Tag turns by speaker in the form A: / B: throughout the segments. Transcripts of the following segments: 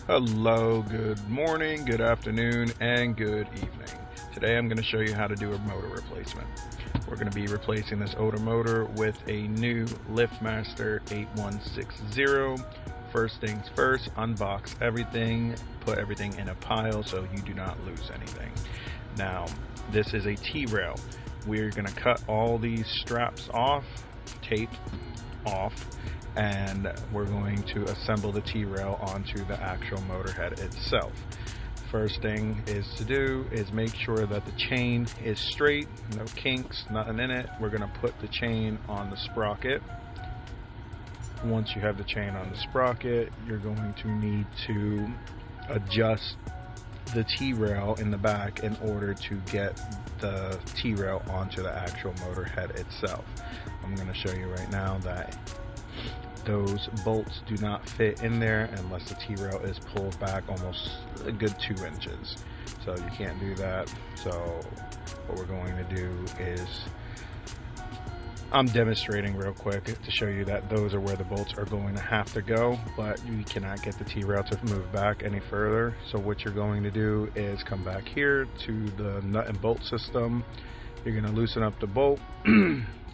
A: Hello, good morning, good afternoon, and good evening. Today I'm going to show you how to do a motor replacement. We're going to be replacing this Oda motor with a new LiftMaster 8160. First things first, unbox everything, put everything in a pile so you do not lose anything. Now, this is a T-rail. We're going to cut all these straps off, tape off, and we're going to assemble the T-rail onto the actual motor head itself. First thing is to do is make sure that the chain is straight, no kinks, nothing in it. We're going to put the chain on the sprocket. Once you have the chain on the sprocket, you're going to need to adjust the T-rail in the back in order to get the T-rail onto the actual motor head itself. I'm going to show you right now that those bolts do not fit in there unless the T-rail is pulled back almost a good 2 inches. So you can't do that. So what we're going to do is, I'm demonstrating real quick to show you that those are where the bolts are going to have to go, but you cannot get the T-rail to move back any further. So what you're going to do is come back here to the nut and bolt system. You're going to loosen up the bolt.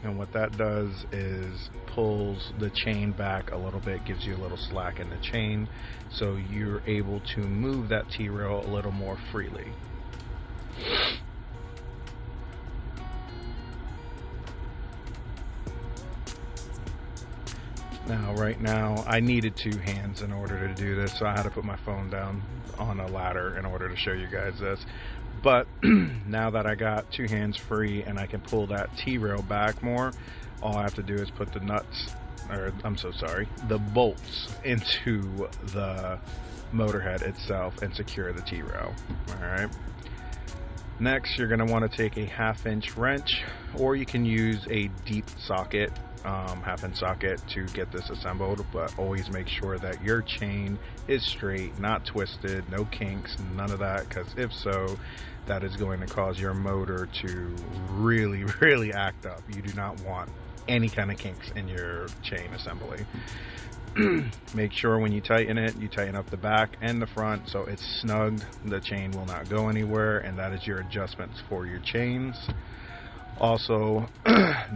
A: And what that does is pulls the chain back a little bit, gives you a little slack in the chain, so you're able to move that T-rail a little more freely. Now, right now, I needed 2 hands in order to do this, so I had to put my phone down on a ladder in order to show you guys this. But now that I got 2 hands free and I can pull that T-rail back more, all I have to do is put the the bolts into the motor head itself and secure the T-rail. Alright. Next, you're going to want to take a 1/2-inch wrench, or you can use a deep socket, 1/2-inch socket, to get this assembled, but always make sure that your chain is straight, not twisted, no kinks, none of that, because if so, that is going to cause your motor to really act up. You do not want any kind of kinks in your chain assembly. Make sure when you tighten it, you tighten up the back and the front so it's snug, the chain will not go anywhere, and that is your adjustments for your chains. Also,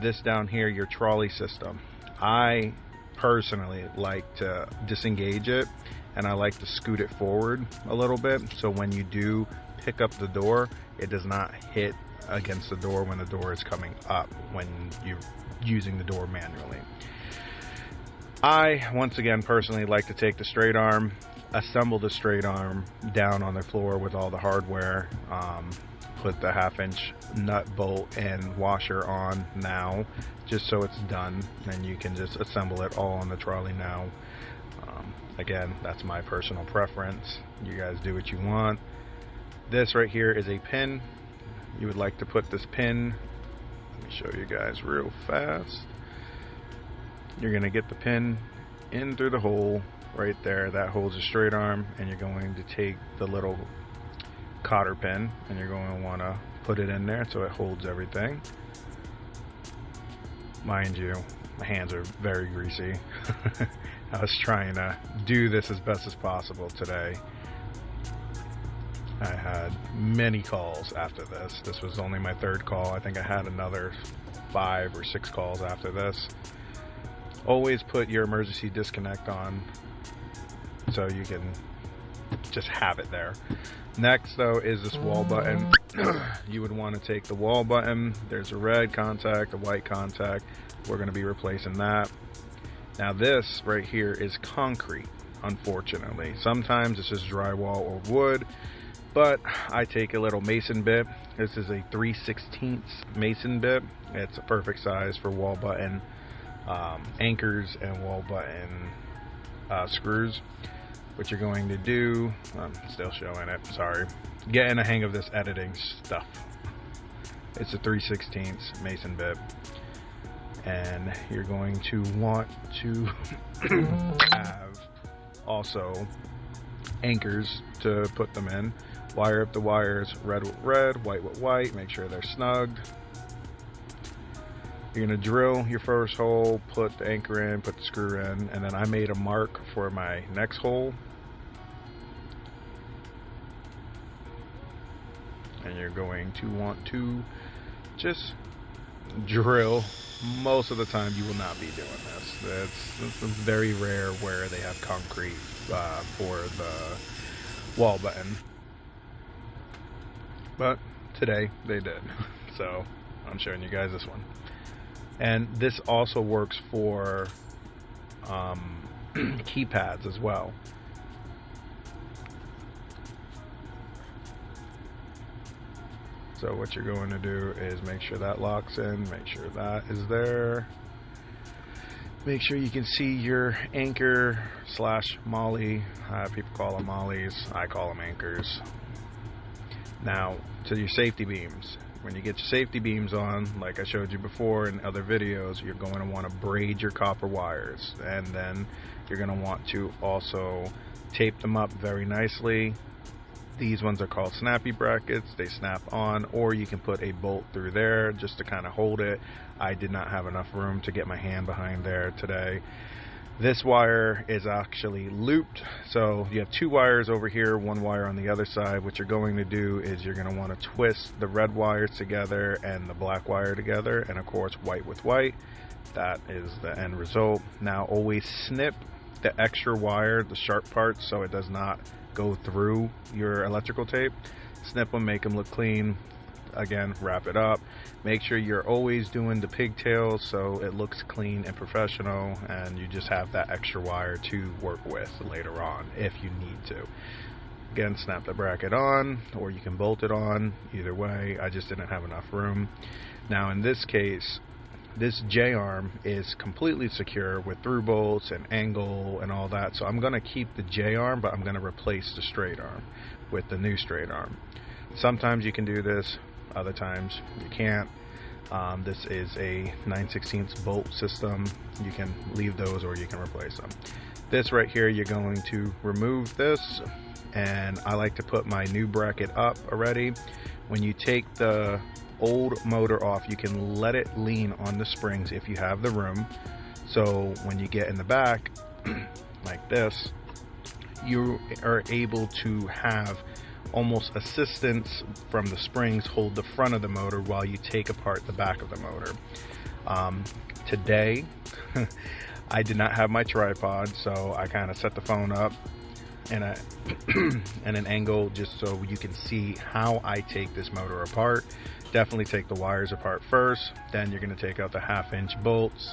A: this down here, your trolley system. I personally like to disengage it, and I like to scoot it forward a little bit, so when you do pick up the door, it does not hit against the door when the door is coming up when you're using the door manually. I, once again, personally like to take the straight arm, assemble the straight arm down on the floor with all the hardware, put the 1/2-inch nut, bolt, and washer on now, just so it's done, and you can just assemble it all on the trolley now. Again, that's my personal preference. You guys do what you want. This right here is a pin. You would like to put this pin, let me show you guys real fast. You're going to get the pin in through the hole right there. That holds a straight arm, and you're going to take the little cotter pin and you're going to want to put it in there so it holds everything. Mind you, my hands are very greasy. I was trying to do this as best as possible today. I had many calls after this. This was only my 3rd call. I think I had another 5 or 6 calls after this. Always put your emergency disconnect on so you can just have it there. Next, though, is this wall button. You would want to take the wall button. There's a red contact, a white contact. We're going to be replacing that. Now, this right here is concrete, unfortunately. Sometimes it's just drywall or wood, but I take a little mason bit. This is a 3/16 mason bit. It's a perfect size for wall button anchors and wall button screws. What you're going to do, I'm still showing it, sorry, getting a hang of this editing stuff. It's a 3/16 mason bit, and you're going to want to have also anchors to put them in. Wire up the wires, red with red, white with white, make sure they're snugged. You're going to drill your first hole, put the anchor in, put the screw in, and then I made a mark for my next hole. and you're going to want to just drill. Most of the time you will not be doing this. It's very rare where they have concrete for the wall button, but today they did. So I'm showing you guys this one. And this also works for keypads as well. So what you're going to do is make sure that locks in, make sure that is there. Make sure you can see your anchor / molly. People call them mollies, I call them anchors. Now to your safety beams. When you get your safety beams on, like I showed you before in other videos, you're going to want to braid your copper wires, and then you're going to want to also tape them up very nicely. These ones are called snappy brackets. They snap on, or you can put a bolt through there just to kind of hold it. I did not have enough room to get my hand behind there today. This wire is actually looped, so you have 2 wires over here, 1 wire on the other side. What you're going to do is you're going to want to twist the red wires together and the black wire together, and of course white with white. That is the end result. Now always snip the extra wire, the sharp parts, so it does not go through your electrical tape. Snip them, make them look clean. Again, wrap it up. Make sure you're always doing the pigtails so it looks clean and professional, and you just have that extra wire to work with later on if you need to. Again, snap the bracket on, or you can bolt it on. Either way, I just didn't have enough room. Now in this case, this J-arm is completely secure with through bolts and angle and all that, so I'm going to keep the J-arm, but I'm going to replace the straight arm with the new straight arm. Sometimes you can do this, other times you can't. This is a 9/16 bolt system. You can leave those or you can replace them. This right here, you're going to remove this, and I like to put my new bracket up already. When you take the old motor off, you can let it lean on the springs if you have the room. So when you get in the back like this, you are able to have almost assistance from the springs hold the front of the motor while you take apart the back of the motor. Today I did not have my tripod, so I kind of set the phone up in an angle just so you can see how I take this motor apart. Definitely take the wires apart first, then you're going to take out the 1/2-inch bolts,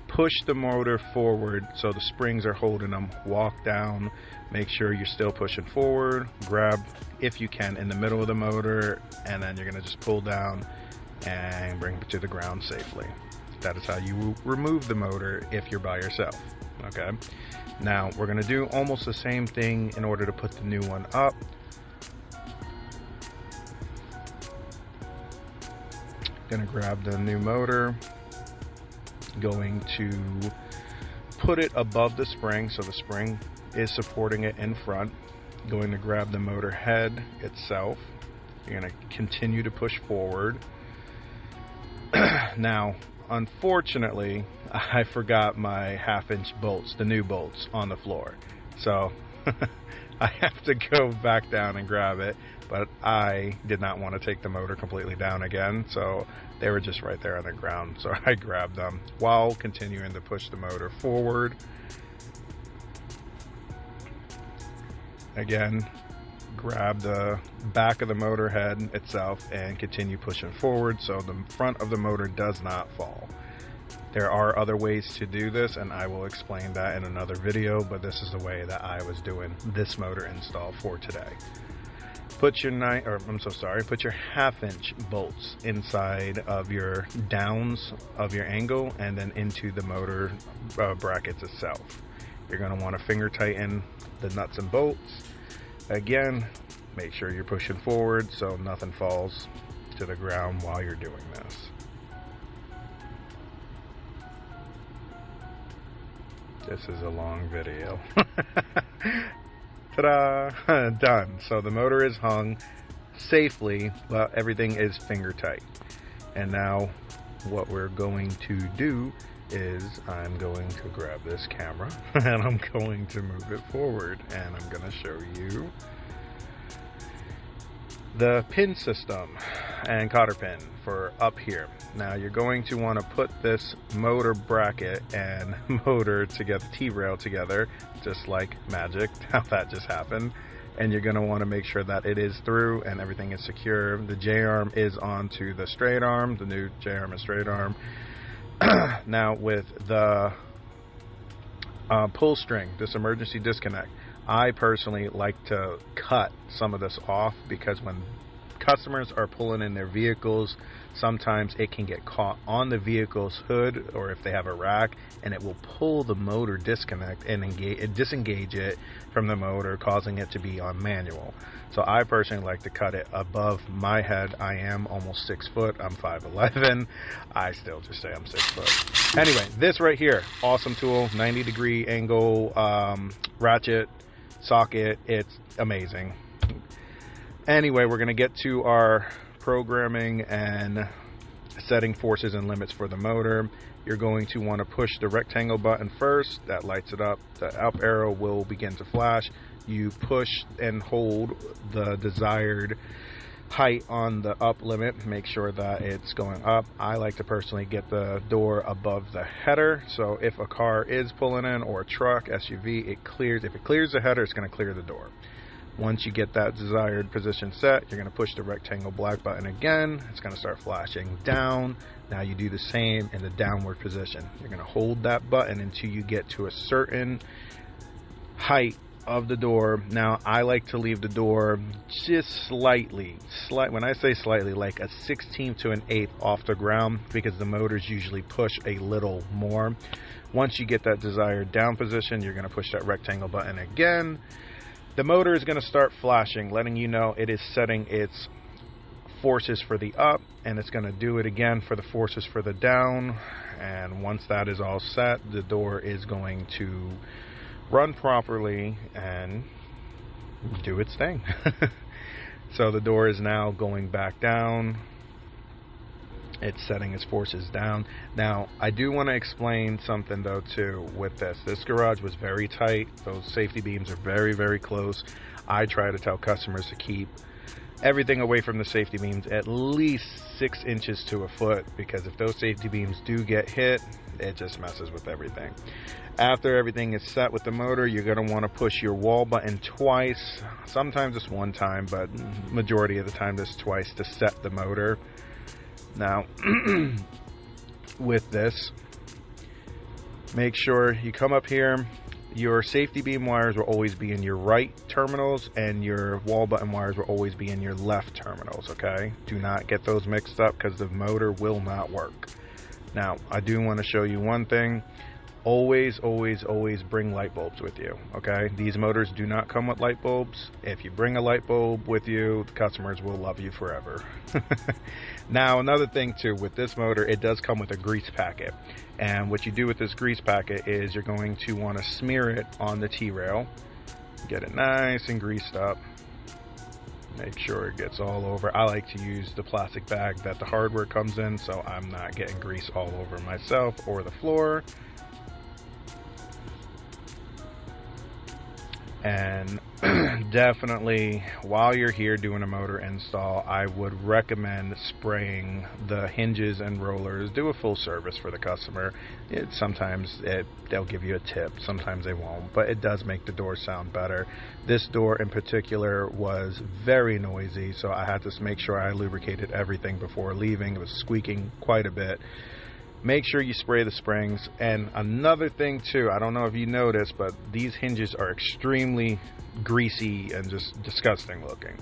A: push the motor forward so the springs are holding them, walk down, make sure you're still pushing forward, grab if you can in the middle of the motor, and then you're going to just pull down and bring it to the ground safely. That is how you remove the motor if you're by yourself. Okay, now we're going to do almost the same thing in order to put the new one up. Going to grab the new motor, going to put it above the spring so the spring is supporting it in front. Going to grab the motor head itself. You're going to continue to push forward. Now, unfortunately, I forgot my 1/2-inch bolts, the new bolts, on the floor. So I have to go back down and grab it, but I did not want to take the motor completely down again, so they were just right there on the ground. So I grabbed them while continuing to push the motor forward. Again, grab the back of the motor head itself and continue pushing forward so the front of the motor does not fall. There are other ways to do this, and I will explain that in another video, but this is the way that I was doing this motor install for today. Put your put your 1/2-inch bolts inside of your downs of your angle and then into the motor brackets itself. You're going to want to finger tighten the nuts and bolts. Again, make sure you're pushing forward so nothing falls to the ground while you're doing this. This is a long video. Ta-da! Done. So the motor is hung safely, but everything is finger tight. And now what we're going to do is I'm going to grab this camera and I'm going to move it forward, and I'm going to show you the pin system and cotter pin for up here. Now you're going to want to put this motor bracket and motor together, T-rail together, just like magic, how that just happened. And you're going to want to make sure that it is through and everything is secure. The J-arm is onto the straight arm, the new J-arm and straight arm. Now with the pull string, this emergency disconnect, I personally like to cut some of this off, because when customers are pulling in their vehicles, sometimes it can get caught on the vehicle's hood, or if they have a rack, and it will pull the motor disconnect and disengage it from the motor, causing it to be on manual. So I personally like to cut it above my head. I am almost 6 foot. I'm 5'11". I still just say I'm 6 foot. Anyway, this right here, awesome tool, 90-degree angle ratchet socket. It's amazing. Anyway, we're going to get to our programming and setting forces and limits for the motor. You're going to want to push the rectangle button first. That lights it up. The up arrow will begin to flash. You push and hold the desired height on the up limit. Make sure that it's going up. I like to personally get the door above the header, so if a car is pulling in, or a truck, SUV, it clears. If it clears the header, it's going to clear the door. Once you get that desired position set, you're going to push the rectangle black button again. It's going to start flashing down. Now you do the same in the downward position. You're going to hold that button until you get to a certain height of the door. Now I like to leave the door just slightly, when I say slightly, like a 1/16 to an 1/8 off the ground, because the motors usually push a little more. Once you get that desired down position, you're going to push that rectangle button again. The motor is going to start flashing, letting you know it is setting its forces for the up, and it's going to do it again for the forces for the down. And once that is all set, the door is going to run properly and do its thing. So the door is now going back down. It's setting its forces down. Now I do want to explain something though too with this. This garage was very tight. Those safety beams are very, very close. I try to tell customers to keep everything away from the safety beams at least 6 inches to a foot, because if those safety beams do get hit, it just messes with everything. After everything is set with the motor, you're going to want to push your wall button twice. Sometimes it's one time, but majority of the time it's twice to set the motor. Now with this, make sure you come up here. Your safety beam wires will always be in your right terminals, and your wall button wires will always be in your left terminals, okay? Do not get those mixed up, because the motor will not work. Now, I do want to show you one thing. Always, always, always bring light bulbs with you, okay? These motors do not come with light bulbs. If you bring a light bulb with you, the customers will love you forever. Now, another thing too, with this motor, it does come with a grease packet. And what you do with this grease packet is you're going to want to smear it on the T-rail. Get it nice and greased up. Make sure it gets all over. I like to use the plastic bag that the hardware comes in, so I'm not getting grease all over myself or the floor. And definitely, while you're here doing a motor install, I would recommend spraying the hinges and rollers. Do a full service for the customer. Sometimes they'll give you a tip, sometimes they won't, but it does make the door sound better. This door in particular was very noisy, so I had to make sure I lubricated everything before leaving. It was squeaking quite a bit. Make sure you spray the springs. And another thing too, I don't know if you noticed, but these hinges are extremely greasy and just disgusting looking.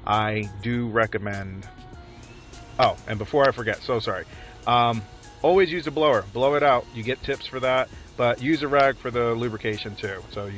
A: I do recommend, oh, and before I forget, so sorry, always use a blower. Blow it out. You get tips for that, but use a rag for the lubrication too. So